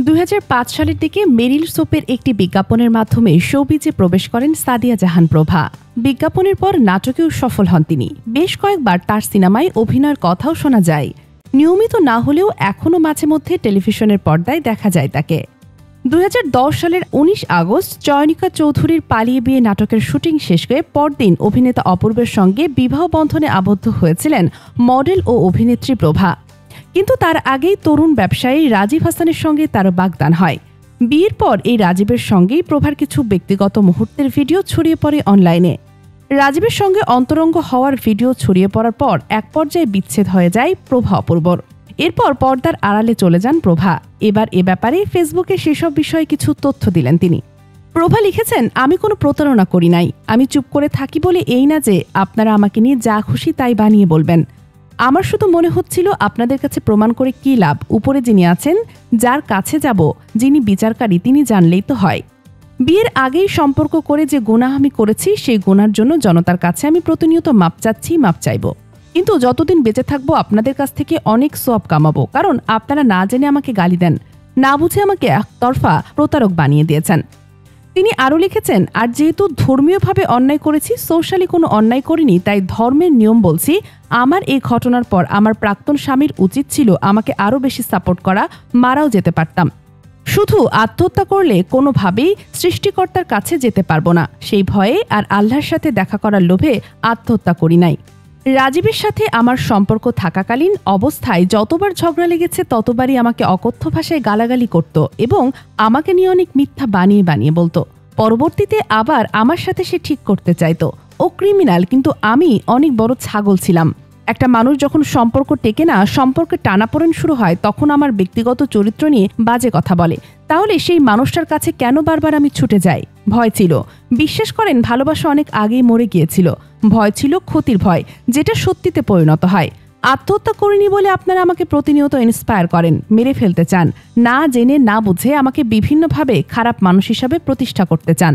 ২০০৫ সালের দিকে মেরিল সোপের একটি বিজ্ঞাপনের মাধ্যমে শোবিজে প্রবেশ করেন সাদিয়া জাহান প্রভা। বিজ্ঞাপনের পর নাটকেও সফল হন তিনি। বেশ কয়েকবার তার সিনেমায় অভিনয়ের কথাও শোনা যায়। নিয়মিত না হলেও এখনও মাঝে মধ্যে টেলিভিশনের পর্দায় দেখা যায় তাকে। ২০১০ সালের ১৯ আগস্ট চয়নিকা চৌধুরীর পালিয়ে বিয়ে নাটকের শুটিং শেষ হয়ে পরদিন অভিনেতা অপূর্বের সঙ্গে বিবাহ বন্ধনে আবদ্ধ হয়েছিলেন মডেল ও অভিনেত্রী প্রভা। কিন্তু তার আগেই তরুণ ব্যবসায়ী রাজীব হাসানের সঙ্গে তার বাগদান হয়। বিয়ের পর এই রাজীবের সঙ্গেই প্রভার কিছু ব্যক্তিগত মুহূর্তের ভিডিও ছড়িয়ে পড়ে অনলাইনে। রাজীবের সঙ্গে অন্তরঙ্গ হওয়ার ভিডিও ছড়িয়ে পড়ার পর এক পর্যায়ে বিচ্ছেদ হয়ে যায় প্রভা অপূর্বর। এরপর পর্দার আড়ালে চলে যান প্রভা। এবার এ ব্যাপারে ফেসবুকে সেসব বিষয়ে কিছু তথ্য দিলেন তিনি। প্রভা লিখেছেন, আমি কোনো প্রতারণা করি নাই। আমি চুপ করে থাকি বলে এই না যে আপনারা আমাকে নিয়ে যা খুশি তাই বানিয়ে বলবেন। আমার শুধু মনে হচ্ছিল আপনাদের কাছে প্রমাণ করে কি লাভ। উপরে যিনি আছেন, যার কাছে যাব, যিনি বিচারকারী, তিনি জানলেই তো হয়। বিয়ের আগেই সম্পর্ক করে যে গুনাহ আমি করেছি, সেই গুনার জন্য জনতার কাছে আমি প্রতিনিয়ত মাপ চাচ্ছি, মাপ চাইব। কিন্তু যতদিন বেঁচে থাকবো আপনাদের কাছ থেকে অনেক সোয়াব কামাবো, কারণ আপনারা না জেনে আমাকে গালি দেন, না বুঝে আমাকে একতরফা প্রতারক বানিয়ে দিয়েছেন। তিনি আরও লিখেছেন, আর যেহেতু ধর্মীয়ভাবে অন্যায় করেছি, সোশ্যালি কোনো অন্যায় করিনি, তাই ধর্মের নিয়ম বলছি, আমার এই ঘটনার পর আমার প্রাক্তন স্বামীর উচিত ছিল আমাকে আরও বেশি সাপোর্ট করা, মারাও যেতে পারতাম। শুধু আত্মহত্যা করলে কোনোভাবেই সৃষ্টিকর্তার কাছে যেতে পারবো না, সেই ভয়ে আর আল্লাহর সাথে দেখা করার লোভে আত্মহত্যা করি নাই। রাজীবের সাথে আমার সম্পর্ক থাকাকালীন অবস্থায় যতবার ঝগড়া লেগেছে ততবারই আমাকে অকথ্য ভাষায় গালাগালি করত এবং আমাকে নিয়ে অনেক মিথ্যা বানিয়ে বানিয়ে বলতো। পরবর্তীতে আবার আমার সাথে সে ঠিক করতে চাইতো। ও ক্রিমিনাল, কিন্তু আমি অনেক বড় ছাগল ছিলাম। একটা মানুষ যখন সম্পর্ক টেকে না, সম্পর্কে টানাপোড়েন শুরু হয়, তখন আমার ব্যক্তিগত চরিত্র নিয়ে বাজে কথা বলে। তাহলে সেই মানুষটার কাছে কেন বারবার আমি ছুটে যাই? ভয় ছিল। বিশ্বাস করেন, ভালোবাসা অনেক আগেই মরে গিয়েছিল। ভয় ছিল ক্ষতির ভয়, যেটা সত্যিতে পরিণত হয়। আত্মহত্যা করিনি বলে আপনারা আমাকে প্রতিনিয়ত ইন্সপায়ার করেন, মেরে ফেলতে চান, না জেনে না বুঝে আমাকে বিভিন্নভাবে খারাপ মানুষ হিসাবে প্রতিষ্ঠা করতে চান।